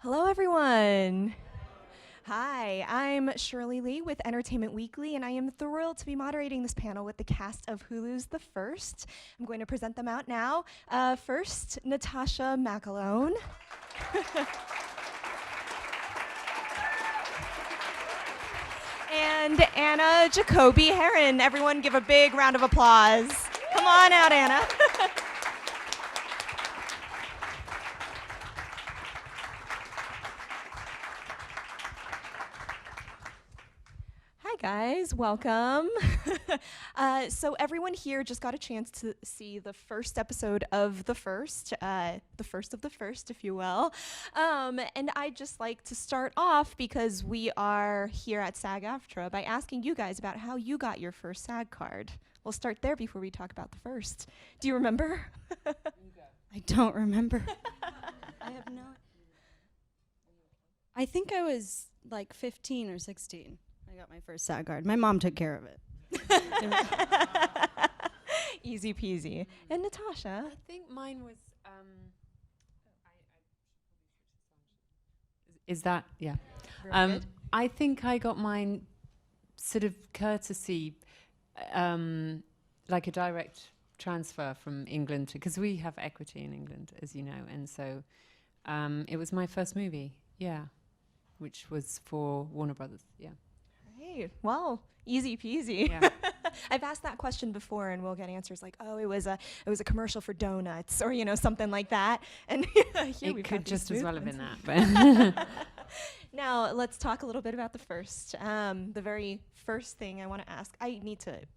Hello, everyone. Hi, I'm Shirley Lee with Entertainment Weekly, and I am thrilled to be moderating this panel with the cast of Hulu's The First. I'm going to present them out now. First, Natascha McElhone. And Anna Jacoby-Heron. Everyone give a big round of applause. Come on out, Anna. Hi guys, welcome. So everyone here just got a chance to see the first episode of the first of the first, if you will. And I'd just like to start off, because we are here at SAG-AFTRA, by asking you guys about how you got your first SAG card. We'll start there before we talk about the first. Do you remember? I don't remember. I have no. I think I was like 15 or 16. I got my first SAG card. My mom took care of it. Easy peasy. And Natascha? I think mine was. Is that yeah? I think I got mine sort of courtesy, like a direct transfer from England, because we have equity in England, as you know, and so it was my first movie, which was for Warner Brothers, Great. Well, easy peasy. Yeah. I've asked that question before, and we'll get answers like, "Oh, it was a commercial for donuts," or something like that. And here It could just as well have been that. But now let's talk a little bit about the first. The very first thing I want to ask,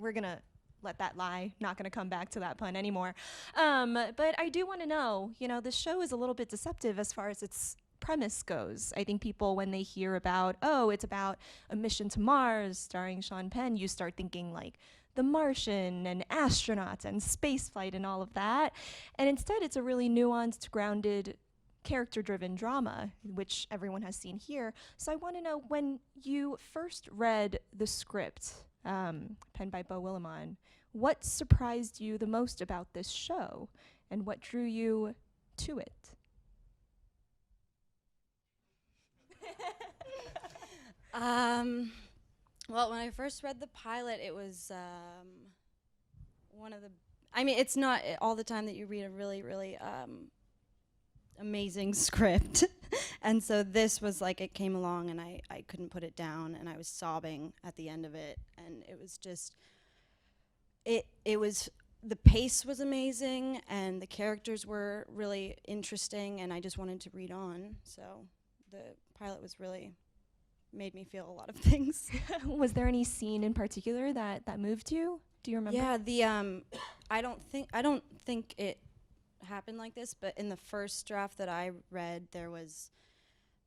we're gonna let that lie. Not gonna come back to that pun anymore. But I do want to know. This show is a little bit deceptive as far as its premise goes. I think people, when they hear about, it's about a mission to Mars starring Sean Penn, you start thinking like The Martian and astronauts and spaceflight and all of that. And instead, it's a really nuanced, grounded, character-driven drama, which everyone has seen here. So I want to know, when you first read the script, penned by Beau Willimon, what surprised you the most about this show, and what drew you to it? Well, when I first read the pilot, it was one of the. I mean, it's not all the time that you read a really, really amazing script, and so this was like, it came along, and I couldn't put it down, and I was sobbing at the end of it, and it was just. It was. The pace was amazing, and the characters were really interesting, and I just wanted to read on. So the pilot was really. Made me feel a lot of things. Was there any scene in particular that moved you? Do you remember? Yeah, I don't think it happened like this, but in the first draft that I read, the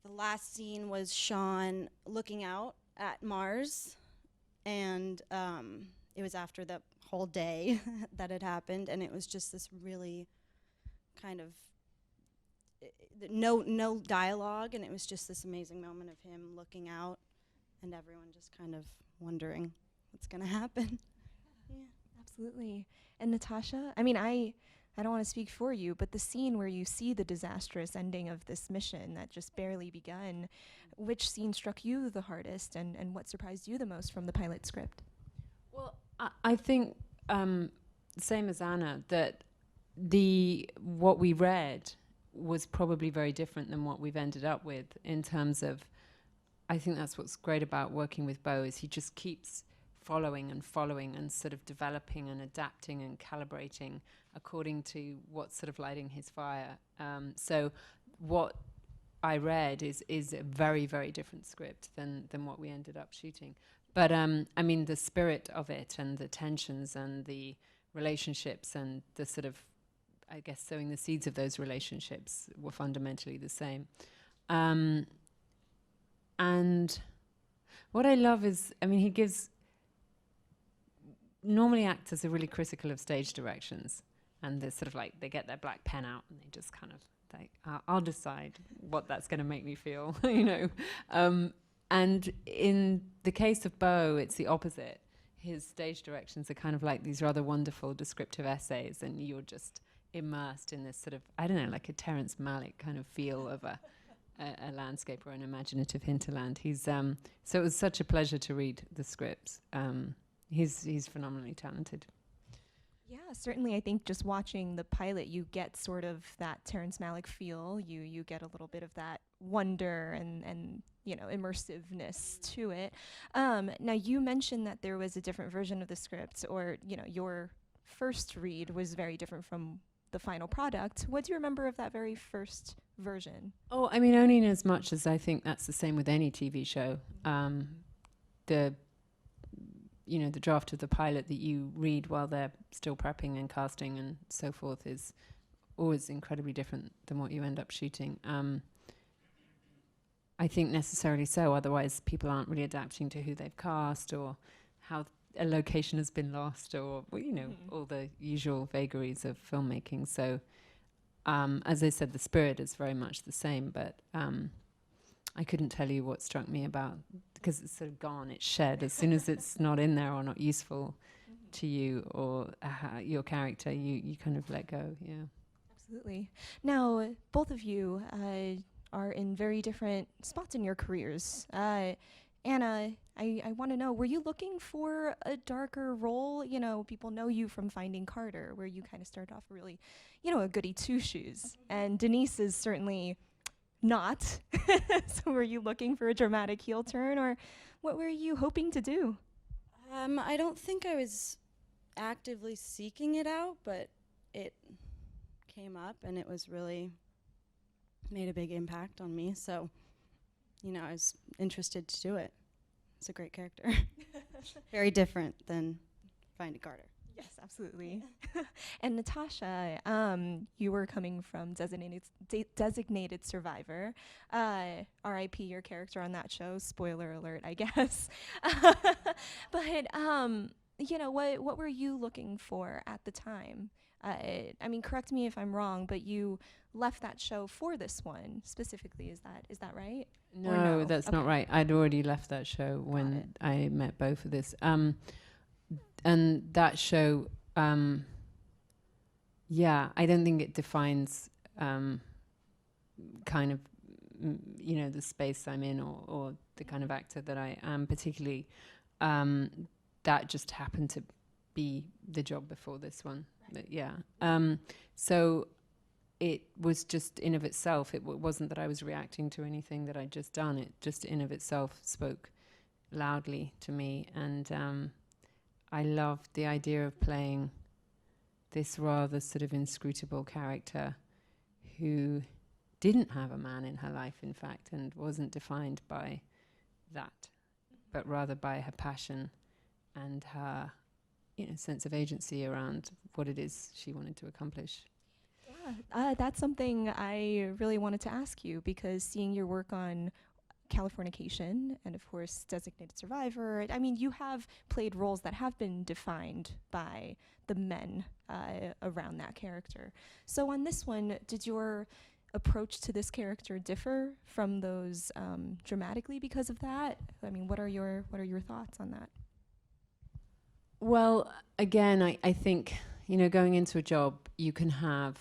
last scene was Sean looking out at Mars, and it was after the whole day that had happened, and it was just this really kind of no dialogue, and it was just this amazing moment of him looking out and everyone just kind of wondering what's going to happen. Yeah, absolutely. And Natascha, I mean, I don't want to speak for you, but the scene where you see the disastrous ending of this mission that just barely begun, which scene struck you the hardest, and what surprised you the most from the pilot script? well, I think same as Anna, that what we read was probably very different than what we've ended up with, in terms of, I think that's what's great about working with Beau, is he just keeps following and sort of developing and adapting and calibrating according to what's sort of lighting his fire. So what I read is a very, very different script than what we ended up shooting. But I mean, the spirit of it and the tensions and the relationships and the sort of, I guess, sowing the seeds of those relationships were fundamentally the same. And what I love is, I mean, normally actors are really critical of stage directions, and they're sort of like, they get their black pen out and they just kind of like, I'll decide what that's going to make me feel, And in the case of Beau, it's the opposite. His stage directions are kind of like these rather wonderful descriptive essays, and you're just immersed in this sort of, I don't know, like a Terrence Malick kind of feel of a a landscape or an imaginative hinterland. He's so it was such a pleasure to read the scripts. He's phenomenally talented. Yeah, certainly. I think just watching the pilot, you get sort of that Terrence Malick feel. You get a little bit of that wonder and immersiveness to it. Now, you mentioned that there was a different version of the script, or your first read was very different from the final product. What do you remember of that very first version? Oh, I mean, only in as much as I think that's the same with any TV show. The draft of the pilot that you read while they're still prepping and casting and so forth is always incredibly different than what you end up shooting. I think necessarily so, otherwise people aren't really adapting to who they've cast or how a location has been lost or, all the usual vagaries of filmmaking. So, as I said, the spirit is very much the same, but I couldn't tell you what struck me about, because it's sort of gone, it's shed. As soon as it's not in there or not useful to you or your character, you kind of let go, yeah. Absolutely. Now, both of you are in very different spots in your careers. Anna, I want to know, were you looking for a darker role? People know you from Finding Carter, where you kind of started off really, a goody two-shoes. And Denise is certainly not. So were you looking for a dramatic heel turn, or what were you hoping to do? I don't think I was actively seeking it out, but it came up and it was really made a big impact on me. So, I was interested to do it. It's a great character. Very different than Finding Carter. Yes, absolutely. And Natascha, you were coming from Designated Survivor. R.I.P. your character on that show. Spoiler alert, I guess. But what were you looking for at the time? I mean, correct me if I'm wrong, but you left that show for this one specifically. Is that right? No, that's not right. I'd already left that show when I met Beau for this. And that show, I don't think it defines kind of, the space I'm in or the kind of actor that I am particularly. That just happened to be the job before this one. But yeah. So it was just in of itself. It wasn't that I was reacting to anything that I'd just done. It just in of itself spoke loudly to me. And I loved the idea of playing this rather sort of inscrutable character who didn't have a man in her life, in fact, and wasn't defined by that, but rather by her passion and her sense of agency around what it is she wanted to accomplish. Yeah, that's something I really wanted to ask you, because seeing your work on Californication and, of course, Designated Survivor, I mean, you have played roles that have been defined by the men around that character. So on this one, did your approach to this character differ from those dramatically because of that? I mean, what are your thoughts on that? Well, again, I think, going into a job, you can have,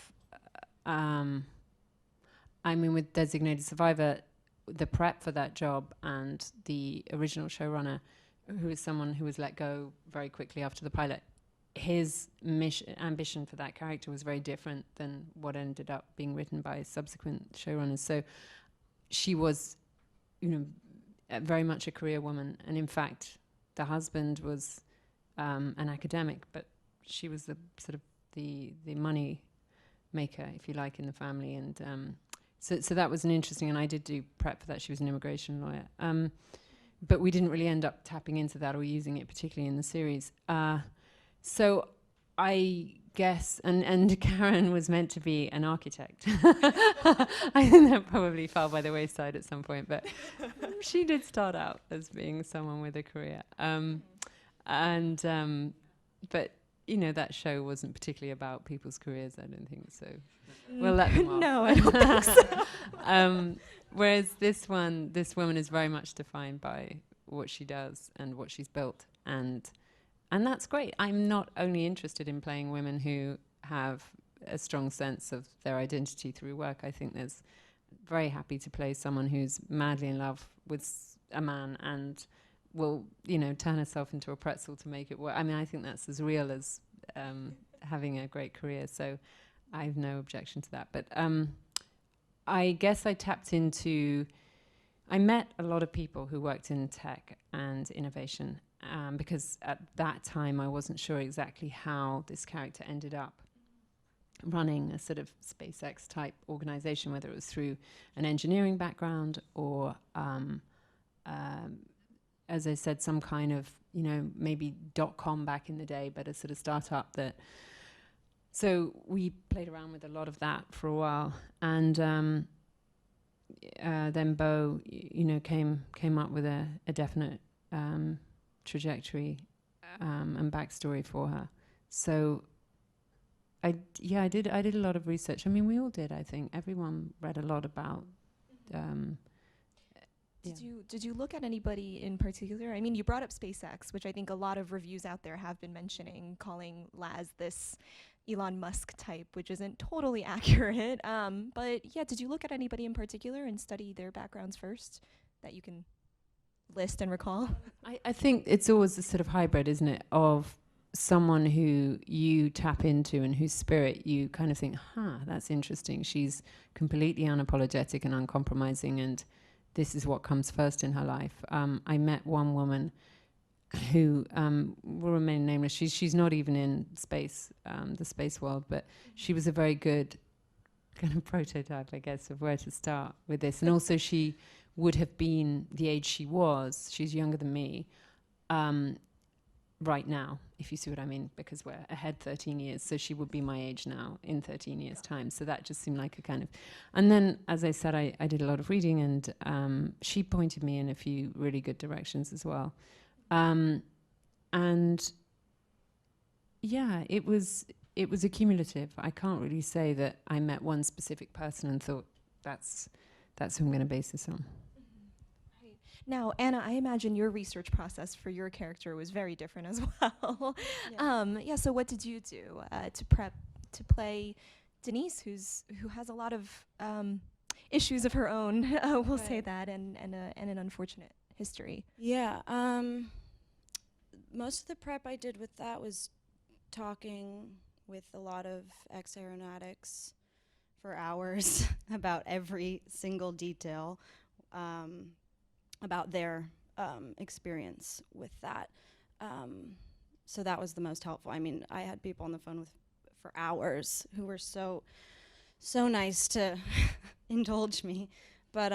with Designated Survivor, the prep for that job and the original showrunner, who is someone who was let go very quickly after the pilot, his ambition for that character was very different than what ended up being written by subsequent showrunners. So she was, very much a career woman. And in fact, the husband was an academic, but she was the sort of the money maker, if you like, in the family. And so that was an interesting, and I did do prep for that. She was an immigration lawyer. But we didn't really end up tapping into that or using it particularly in the series. So I guess, and Karen was meant to be an architect. I think that probably fell by the wayside at some point, but she did start out as being someone with a career. But that show wasn't particularly about people's careers, I don't think so. We'll let them off. No, I don't think so. Whereas this woman is very much defined by what she does and what she's built, and that's great. I'm not only interested in playing women who have a strong sense of their identity through work. I think there's very happy to play someone who's madly in love with a man and will, turn herself into a pretzel to make it work. I mean, I think that's as real as having a great career. So I have no objection to that. But I guess I met a lot of people who worked in tech and innovation because at that time I wasn't sure exactly how this character ended up running a sort of SpaceX type organization, whether it was through an engineering background or, as I said, some kind of, maybe .com back in the day, but a sort of startup that. So we played around with a lot of that for a while. And then Beau, came up with a definite trajectory and backstory for her. So I did a lot of research. I mean, we all did. I think everyone read a lot about. Did you look at anybody in particular? I mean, you brought up SpaceX, which I think a lot of reviews out there have been mentioning, calling Laz this Elon Musk type, which isn't totally accurate. But yeah, did you look at anybody in particular and study their backgrounds first that you can list and recall? I think it's always a sort of hybrid, isn't it, of someone who you tap into and whose spirit you kind of think, that's interesting. She's completely unapologetic and uncompromising, and this is what comes first in her life. I met one woman who will remain nameless. She's not even in space, the space world, but she was a very good kind of prototype, I guess, of where to start with this. And also she would have been the age she was. She's younger than me right now, if you see what I mean, because we're ahead 13 years. So she would be my age now in 13 years' time. So that just seemed like a kind of... And then, as I said, I did a lot of reading, and she pointed me in a few really good directions as well. And yeah, it was accumulative. I can't really say that I met one specific person and thought that's who I'm going to base this on. Right. Now, Anna, I imagine your research process for your character was very different as well. Yeah. So what did you do to prep to play Denise, who has a lot of issues of her own, we'll say that, and an unfortunate history? Yeah. Most of the prep I did with that was talking with a lot of ex-aeronautics for hours about every single detail, about their experience with that. So that was the most helpful. I mean, I had people on the phone for hours who were so nice to indulge me. But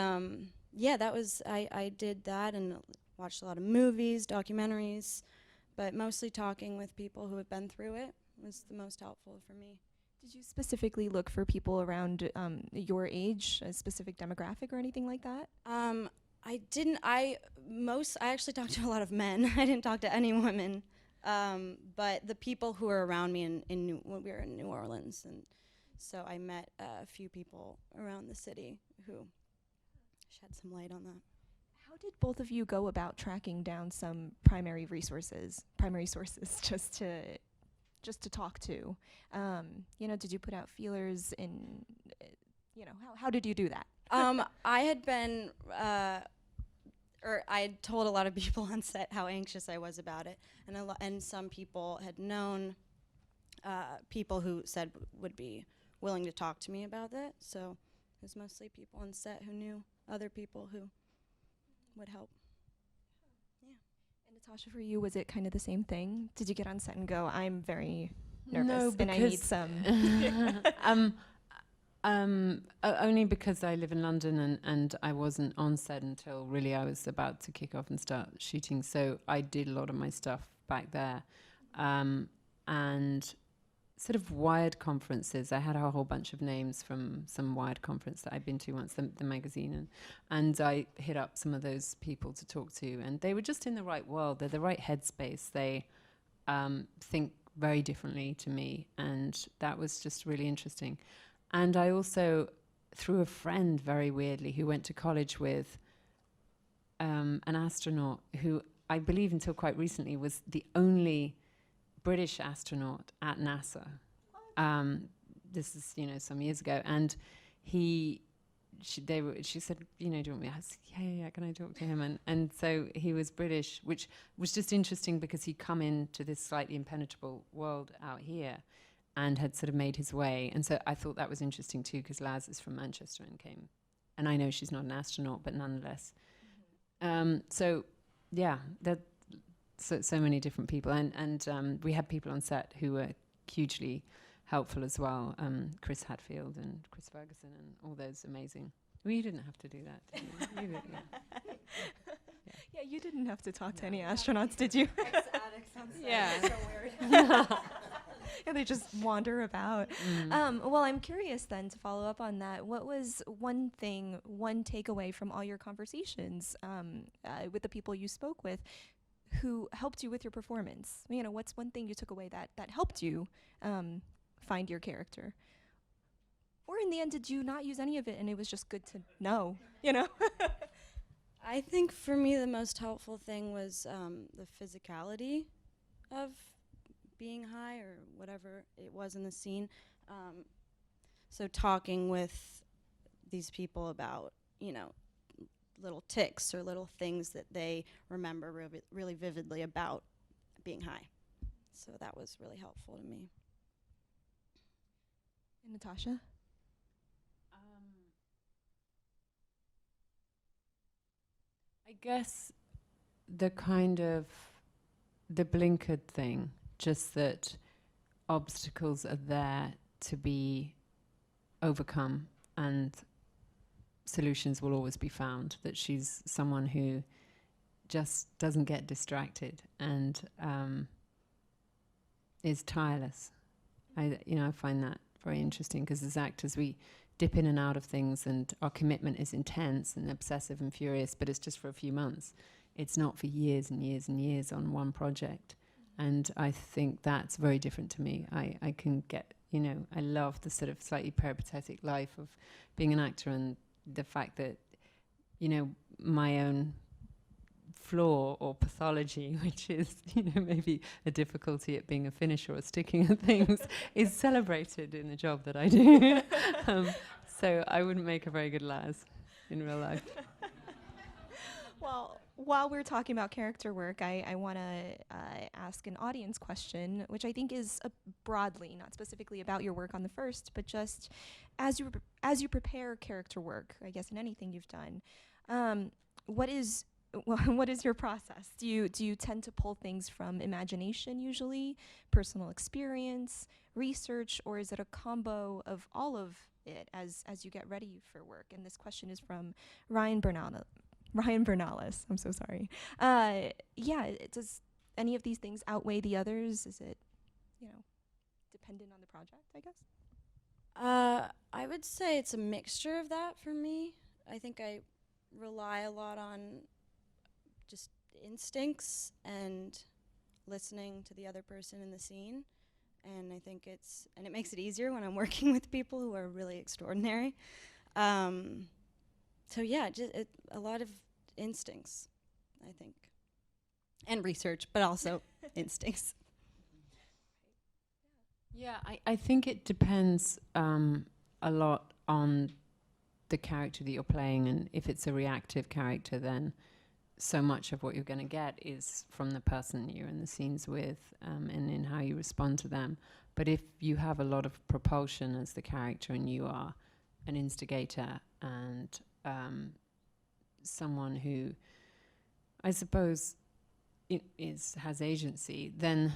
yeah, that was, I did that and watched a lot of movies, documentaries, but mostly talking with people who have been through it was the most helpful for me. Did you specifically look for people around your age, a specific demographic or anything like that? I didn't. I actually talked to a lot of men. I didn't talk to any women. But the people who were around me when we were in New Orleans, and so I met a few people around the city who shed some light on that. How did both of you go about tracking down some primary sources, just to talk to? Did you put out feelers in, how did you do that? I had been, or I had told a lot of people on set how anxious I was about it, and some people had known people who said would be willing to talk to me about that. So it was mostly people on set who knew other people who would help. Yeah. And Natascha, for you, was it kind of the same thing? Did you get on set and go, I'm very nervous No, and I need some? Only because I live in London and I wasn't on set until really I was about to kick off and start shooting. So I did a lot of my stuff back there. And sort of Wired conferences. I had a whole bunch of names from some Wired conference that I'd been to once, the magazine, and I hit up some of those people to talk to, and they were just in the right world. They're the right headspace. They think very differently to me, and that was just really interesting. And I also, through a friend, very weirdly, who went to college with an astronaut who I believe until quite recently was the only British astronaut at NASA. This is, some years ago. And he she said, do you want me? I said, yeah, can I talk to him? And so he was British, which was just interesting because he'd come into this slightly impenetrable world out here and had sort of made his way. And so I thought that was interesting too, because Laz is from Manchester and came, and I know she's not an astronaut, but nonetheless. So yeah, that so many different people, and we had people on set who were hugely helpful as well. Chris Hadfield and Chris Ferguson and all those amazing. Well, you didn't have to do that, did you? You did, yeah. Yeah, you didn't have to talk to any astronauts, did you? Ex-addicts on set. Yeah. So weird. Yeah, they just wander about. Well, I'm curious then, to follow up on that, what was one takeaway from all your conversations with the people you spoke with who helped you with your performance? What's one thing you took away that helped you find your character? Or in the end, did you not use any of it and it was just good to know, I think for me the most helpful thing was the physicality of being high, or whatever it was in the scene. So talking with these people about, little tics or little things that they remember really vividly about being high. So that was really helpful to me. And Natascha? I guess the blinkered thing, just that obstacles are there to be overcome and solutions will always be found, that she's someone who just doesn't get distracted and is tireless. I find that very interesting, because as actors we dip in and out of things and our commitment is intense and obsessive and furious, but it's just for a few months. It's not for years and years and years on one project. And I think that's very different to me. I can get, I love the sort of slightly peripatetic life of being an actor, and the fact that, my own flaw or pathology, which is, maybe a difficulty at being a finisher or sticking at things, is celebrated in the job that I do. So I wouldn't make a very good Laz in real life. Well, while we're talking about character work, I want to ask an audience question, which I think is broadly, not specifically about your work on the first, but just as you prepare character work, I guess in anything you've done, what is your process? Do you tend to pull things from imagination usually, personal experience, research, or is it a combo of all of it as you get ready for work? And this question is from Ryan Bernales. I'm so sorry. Does any of these things outweigh the others? Is it, dependent on the project, I guess? I would say it's a mixture of that for me. I think I rely a lot on just instincts and listening to the other person in the scene. And I think it makes it easier when I'm working with people who are really extraordinary. So yeah, a lot of instincts, I think, and research, but also instincts. Yeah, I think it depends a lot on the character that you're playing, and if it's a reactive character, then so much of what you're going to get is from the person you're in the scenes with, and in how you respond to them. But if you have a lot of propulsion as the character and you are an instigator and someone who, I suppose, has agency, then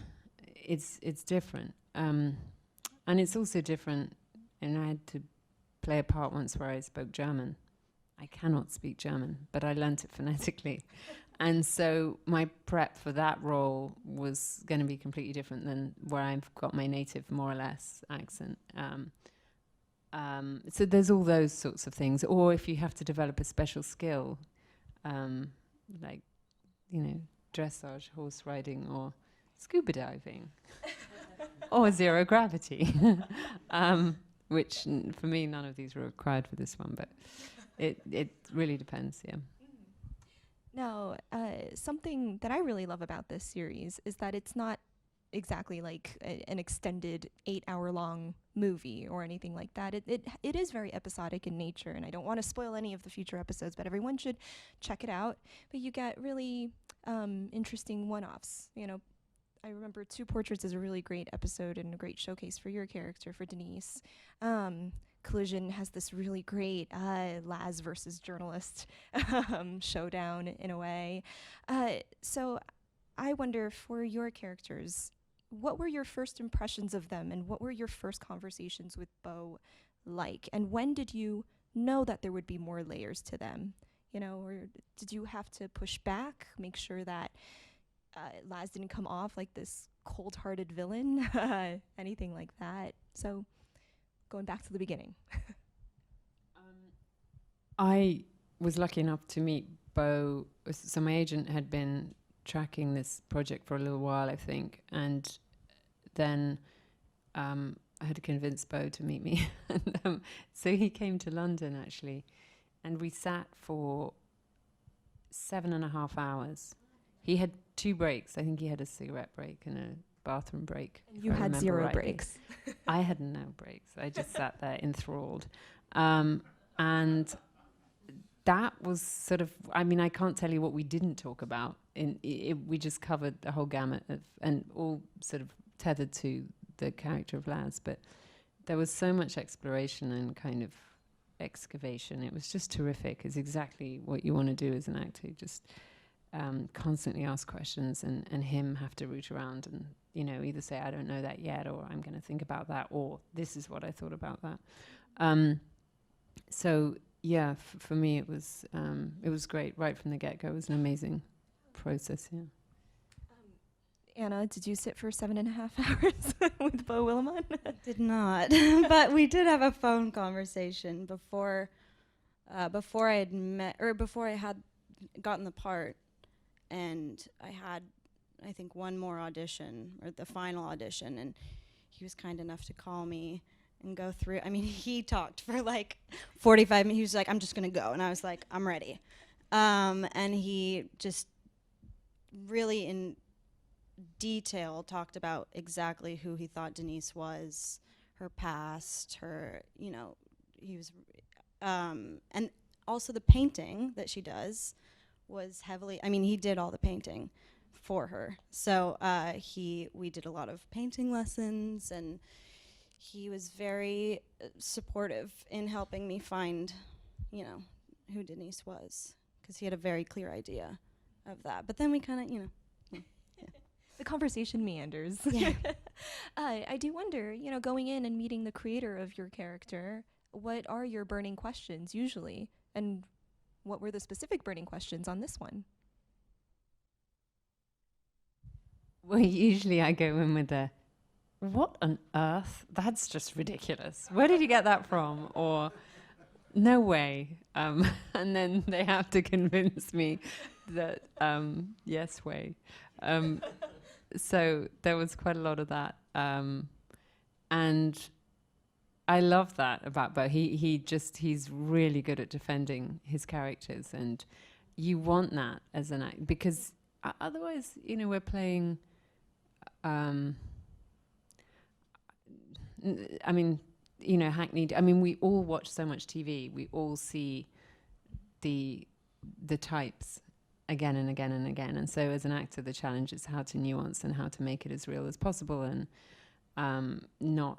it's different. And it's also different, and I had to play a part once where I spoke German. I cannot speak German, but I learnt it phonetically. And so my prep for that role was going to be completely different than where I've got my native, more or less, accent. So there's all those sorts of things. Or if you have to develop a special skill, like, dressage, horse riding, or scuba diving, or zero gravity, which for me, none of these were required for this one, but it really depends, yeah. Now, something that I really love about this series is that it's not exactly like an extended 8-hour-long movie or anything like that. It is very episodic in nature, and I don't want to spoil any of the future episodes, but everyone should check it out. But you get really interesting one-offs. You know, I remember Two Portraits is a really great episode and a great showcase for your character, for Denise. Collision has this really great Laz versus journalist showdown in a way. So I wonder, for your characters, what were your first impressions of them, and what were your first conversations with Beau like? And when did you know that there would be more layers to them? You know, or did you have to push back, make sure that Laz didn't come off like this cold-hearted villain, anything like that? So going back to the beginning. I was lucky enough to meet Beau. So my agent had been tracking this project for a little while, I think, and then I had to convince Beau to meet me. And, so he came to London, actually, and we sat for 7.5 hours. He had 2 breaks. I think he had a cigarette break and a bathroom break. And you had 0 breaks. I had no breaks. I just sat there enthralled. And that was sort of, I mean, I can't tell you what we didn't talk about. We just covered the whole gamut of, and all sort of tethered to the character of Laz. But there was so much exploration and kind of excavation. It was just terrific. It's exactly what you want to do as an actor. Just constantly ask questions and him have to root around and, you know, either say, I don't know that yet, or I'm going to think about that, or this is what I thought about that. So yeah, for me it was great right from the get-go. It was an amazing process. Yeah. Anna, did you sit for 7.5 hours with Beau Willimon? Did not, but we did have a phone conversation before I had met, or before I had gotten the part, and I had, I think, one more audition, or the final audition, and he was kind enough to call me and go through. I mean, he talked for like 45 minutes. He was like, I'm just gonna go, and I was like, I'm ready. And he just really in detail talked about exactly who he thought Denise was, her past, her, you know, he was, and also the painting that she does was heavily, I mean, he did all the painting for her. So we did a lot of painting lessons, and he was very supportive in helping me find, you know, who Denise was, because he had a very clear idea of that. But then we kind of, you know, the conversation meanders. Yeah. I do wonder, you know, going in and meeting the creator of your character, what are your burning questions usually? And what were the specific burning questions on this one? Well, usually I go in with a, what on earth? That's just ridiculous. Where did you get that from? Or, no way. And then they have to convince me that, yes way. So there was quite a lot of that. And I love that about Beau. He's really good at defending his characters, and you want that as an actor, because otherwise, you know, we're playing, I mean, you know, hackneyed. I mean, we all watch so much TV. We all see the types again and again and again. And so as an actor, the challenge is how to nuance and how to make it as real as possible, and not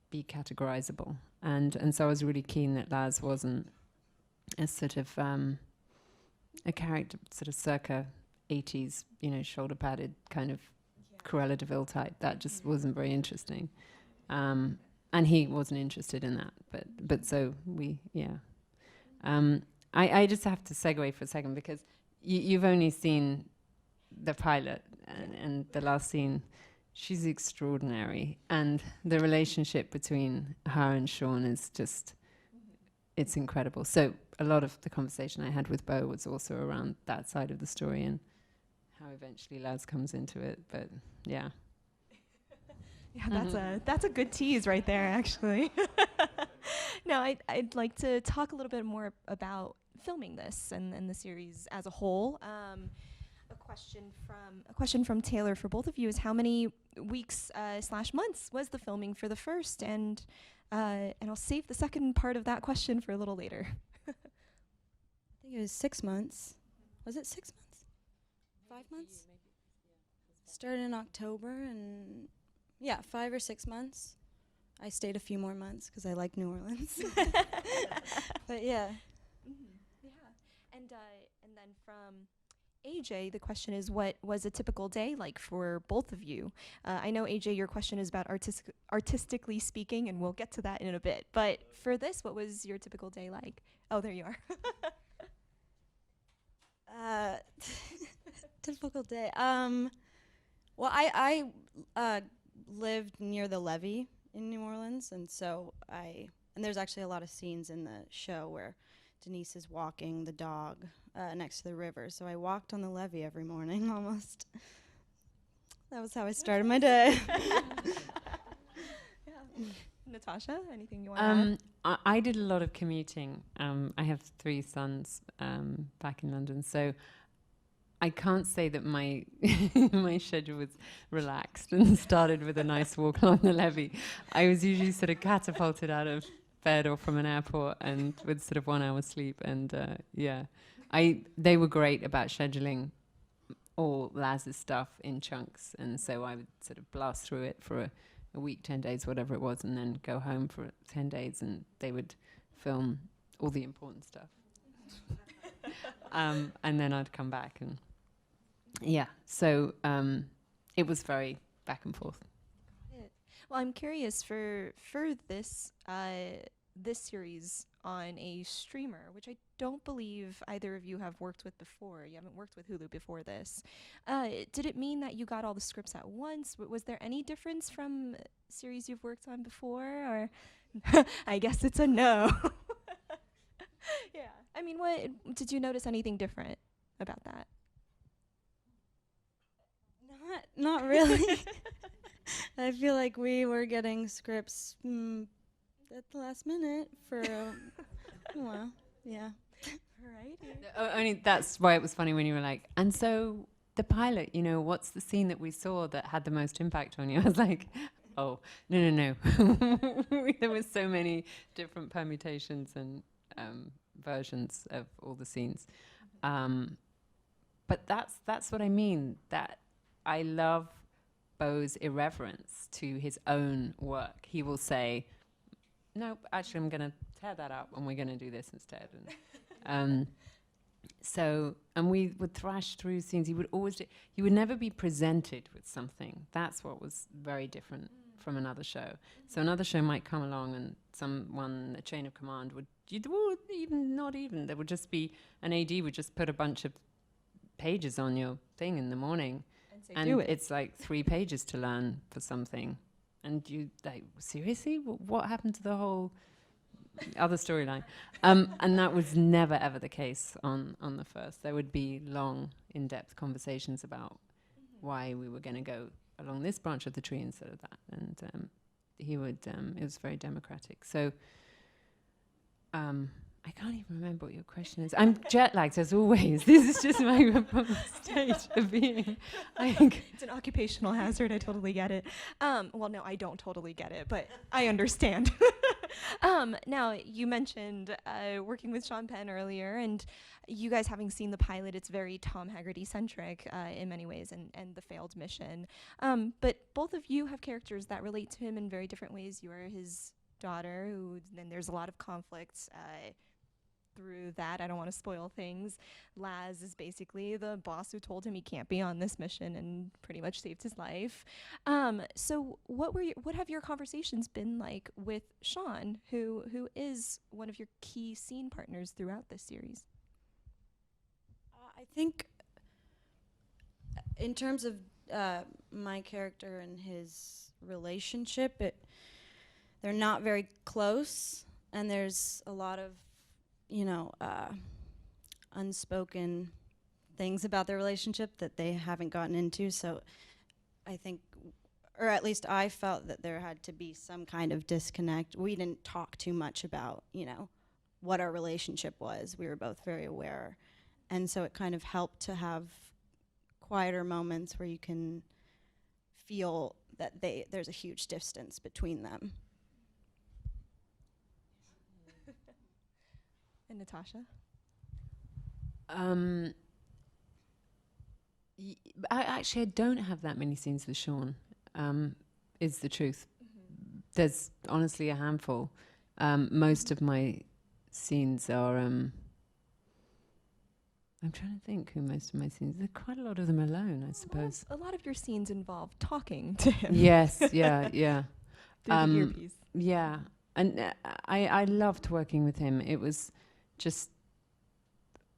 be categorizable. And so I was really keen that Laz wasn't a sort of a character sort of circa 80s, you know, shoulder padded kind of Cruella de Vil type. That just wasn't very interesting. And he wasn't interested in that. But so we, yeah. I just have to segue for a second, because you've only seen the pilot and the last scene. She's extraordinary, and the relationship between her and Sean is just, it's incredible. So a lot of the conversation I had with Beau was also around that side of the story and how eventually Laz comes into it. But yeah. Yeah, that's a good tease right there, actually. Now, I'd like to talk a little bit more about filming this and the series as a whole. Of A question from Taylor for both of you is how many weeks slash months was the filming for the first, and I'll save the second part of that question for a little later. I think it was 6 months. Was it 6 months? 5 months? Started in October, and 5 or 6 months. I stayed a few more months because I like New Orleans. But yeah. And then from AJ, the question is, what was a typical day like for both of you? I know, AJ, your question is about artistically speaking, and we'll get to that in a bit. But for this, what was your typical day like? Oh, there you are. Typical day. Well, I lived near the levee in New Orleans, and so and there's actually a lot of scenes in the show where Denise is walking the dog next to the river. So I walked on the levee every morning almost. That was how I started my day. Natascha, anything you want to add? I did a lot of commuting. I have 3 sons back in London, so I can't say that my my schedule was relaxed and started with a nice walk along the levee. I was usually sort of catapulted out of bed or from an airport, and with sort of 1 hour sleep. And they were great about scheduling all Laz's stuff in chunks, and so I would sort of blast through it for a week, 10 days, whatever it was, and then go home for 10 days, and they would film all the important stuff. And then I'd come back, and so it was very back and forth. Well, I'm curious for this this series on a streamer, which I don't believe either of you have worked with before. You haven't worked with Hulu before this. Did it mean that you got all the scripts at once? Was there any difference from series you've worked on before, or I guess it's a no. Yeah. I mean, what did you notice anything different about that? Not really. I feel like we were getting scripts at the last minute for a while. Yeah. Right. Only that's why it was funny when you were like, and so the pilot, what's the scene that we saw that had the most impact on you? I was like, oh, no. There was so many different permutations and versions of all the scenes. But that's what I mean, that I love Beau's irreverence to his own work. He will say, nope, actually I'm going to tear that up and we're going to do this instead. And and we would thrash through scenes. He would never be presented with something. That's what was very different from another show. So another show might come along and someone, a chain of command there would just be, an AD would just put a bunch of pages on your thing in the morning. And it's like 3 pages to learn for something. And you like, seriously? What happened to the whole other storyline? And that was never, ever the case on the first. There would be long, in-depth conversations about why we were going to go along this branch of the tree instead of that. And he would, it was very democratic. So I can't even remember what your question is. I'm jet lagged as always. This is just my state of being. It's an occupational hazard. I totally get it. Well, no, I don't totally get it, but I understand. Now, you mentioned working with Sean Penn earlier, and you guys having seen the pilot, it's very Tom Haggerty-centric in many ways, and the failed mission. But both of you have characters that relate to him in very different ways. You are his daughter, then there's a lot of conflicts through that. I don't want to spoil things. Laz is basically the boss who told him he can't be on this mission and pretty much saved his life. So what have your conversations been like with Sean, who is one of your key scene partners throughout this series? I think in terms of my character and his relationship, they're not very close, and there's a lot of unspoken things about their relationship that they haven't gotten into. So I think, or at least I felt, that there had to be some kind of disconnect. We didn't talk too much about, what our relationship was. We were both very aware. And so it kind of helped to have quieter moments where you can feel that there's a huge distance between them. And Natascha? I don't have that many scenes with Sean, is the truth. There's honestly a handful. Most of my scenes are... I'm trying to think who most of my scenes... There are quite a lot of them alone, I suppose. A lot of your scenes involve talking to him. Yes, yeah. Through the earpiece. Yeah, and I loved working with him. It was just...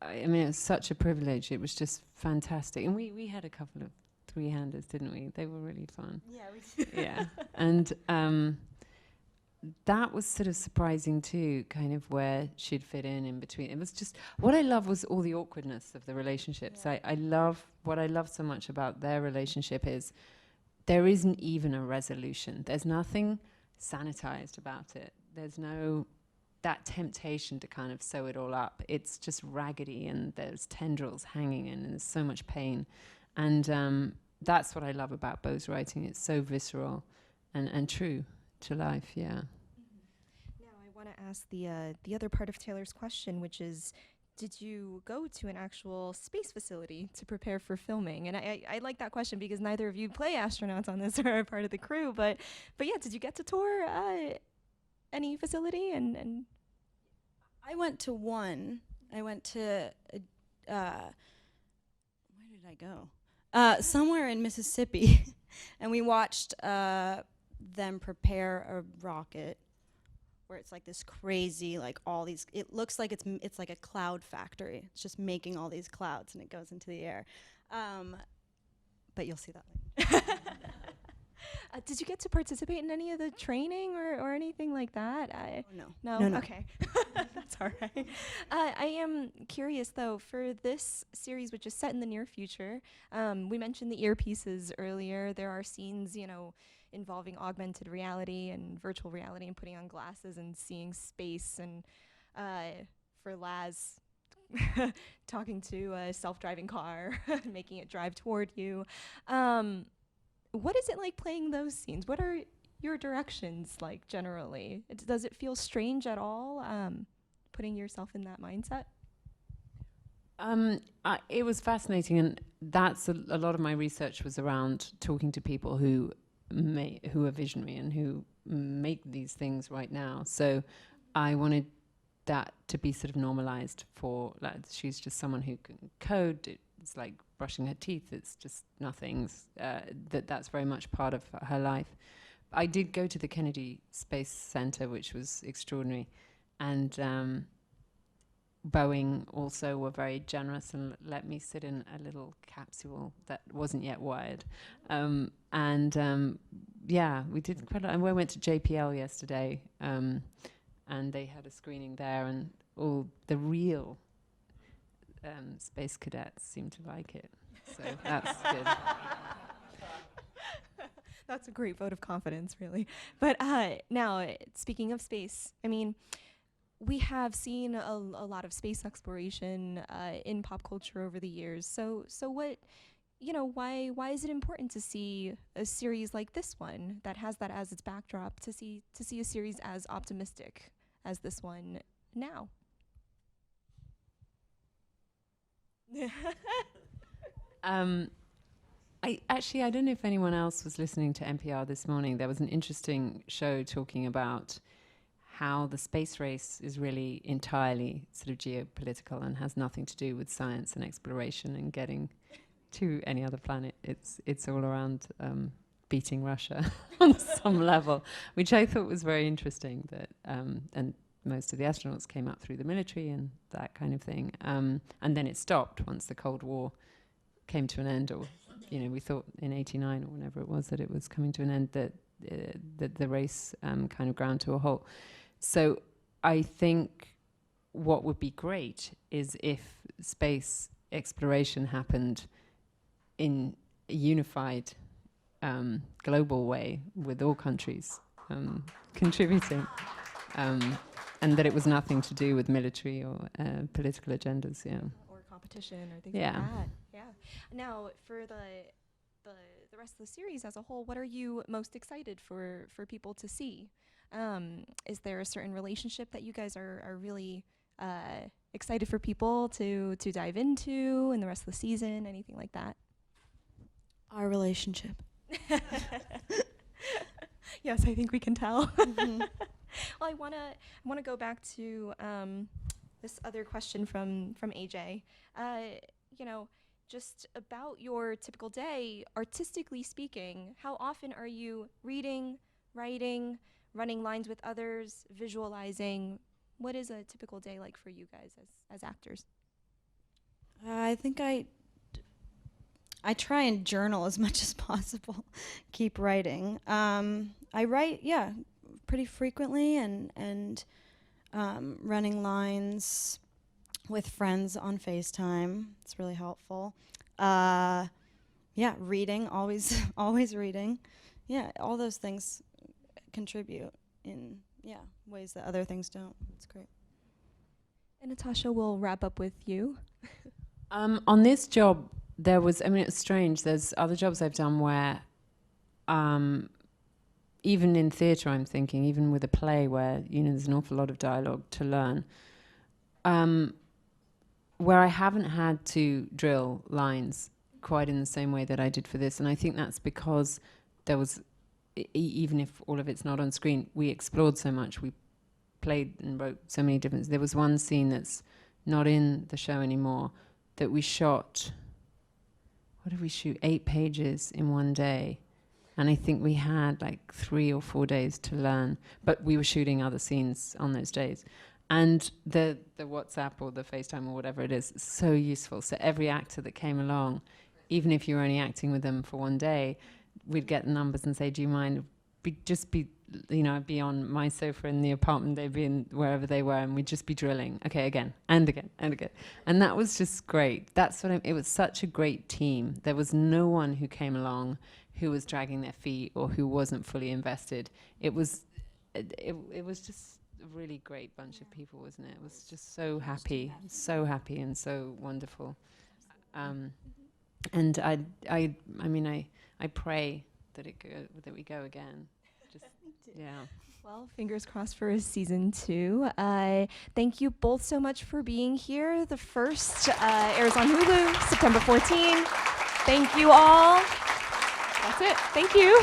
I mean, it was such a privilege. It was just fantastic. And we had a couple of three-handers, didn't we? They were really fun. Yeah, we did. Yeah. And that was sort of surprising too, kind of where she'd fit in between. It was just, what I love was all the awkwardness of the relationships. Yeah. What I love so much about their relationship is there isn't even a resolution. There's nothing sanitized about it. There's no... that temptation to kind of sew it all up. It's just raggedy and there's tendrils hanging in and there's so much pain. And that's what I love about Beau's writing. It's so visceral and true to life, yeah. Now I want to ask the other part of Taylor's question, which is, did you go to an actual space facility to prepare for filming? And I like that question because neither of you play astronauts on this or are part of the crew, but yeah, did you get to tour any facility? And I went to one. I went to where did I go? Somewhere in Mississippi, and we watched them prepare a rocket, where it's like this crazy, like all these. It looks like it's like a cloud factory. It's just making all these clouds, and it goes into the air. But you'll see that later. did you get to participate in any of the training or anything like that? No. Okay. That's all right. I am curious, though, for this series, which is set in the near future, we mentioned the earpieces earlier. There are scenes, involving augmented reality and virtual reality and putting on glasses and seeing space. And for Laz, talking to a self-driving car, making it drive toward you. What is it like playing those scenes? What are your directions like generally? Does it feel strange at all, putting yourself in that mindset? It was fascinating, and that's a lot of my research was around talking to people who are visionary and who make these things right now. So I wanted that to be sort of normalized for Laz. She's just someone who can code. It's like brushing her teeth. It's just nothing. That's very much part of her life. I did go to the Kennedy Space Center, which was extraordinary, and Boeing also were very generous and let me sit in a little capsule that wasn't yet wired. Yeah, we did quite a lot. And we went to JPL yesterday, and they had a screening there, and all the real space cadets seemed to like it. So that's good. That's a great vote of confidence, really. But now, speaking of space, I mean, we have seen a lot of space exploration in pop culture over the years. So what, why is it important to see a series like this one that has that as its backdrop, to see a series as optimistic as this one now? I don't know if anyone else was listening to NPR this morning. There was an interesting show talking about how the space race is really entirely sort of geopolitical and has nothing to do with science and exploration and getting to any other planet. It's all around beating Russia on some level, which I thought was very interesting. That and most of the astronauts came up through the military and that kind of thing. And then it stopped once the Cold War came to an end, or we thought in '89 or whenever it was that it was coming to an end, that the race kind of ground to a halt. So I think what would be great is if space exploration happened in a unified global way, with all countries contributing, and that it was nothing to do with military or political agendas. Yeah. Or competition or things Yeah. like that. Yeah. Now, for the rest of the series as a whole, what are you most excited for people to see? Is there a certain relationship that you guys are really excited for people to dive into in the rest of the season? Anything like that? Our relationship. Yes, I think we can tell. Mhm. Well, I wanna go back to this other question from AJ. You know, just about your typical day, artistically speaking, how often are you reading, writing, running lines with others, visualizing? What is a typical day like for you guys as actors? I think I try and journal as much as possible. Keep writing. I write, pretty frequently, and running lines with friends on FaceTime. It's really helpful. Reading, always always reading. Yeah, all those things contribute in ways that other things don't. It's great. And Natascha, we'll wrap up with you. On this job, it's strange. There's other jobs I've done where, even in theatre, I'm thinking, even with a play where, there's an awful lot of dialogue to learn, where I haven't had to drill lines quite in the same way that I did for this. And I think that's because there was, even if all of it's not on screen, we explored so much. We played and wrote so many different. There was one scene that's not in the show anymore that we shot. What did we shoot? 8 pages in one day. And I think we had like 3 or 4 days to learn, but we were shooting other scenes on those days. And the WhatsApp or the FaceTime or whatever it is so useful. So every actor that came along, even if you were only acting with them for one day, we'd get the numbers and say, do you mind? I'd be on my sofa in the apartment, they'd be in wherever they were, and we'd just be drilling. Okay, again, and again, and again. And that was just great. It was such a great team. There was no one who came along who was dragging their feet or who wasn't fully invested. It was just a really great bunch of people, wasn't it? It was just so happy and so wonderful. And I pray that we go again. Just yeah. Well, fingers crossed for season 2. Thank you both so much for being here. The first airs on Hulu, September 14. Thank you all. That's it. Thank you.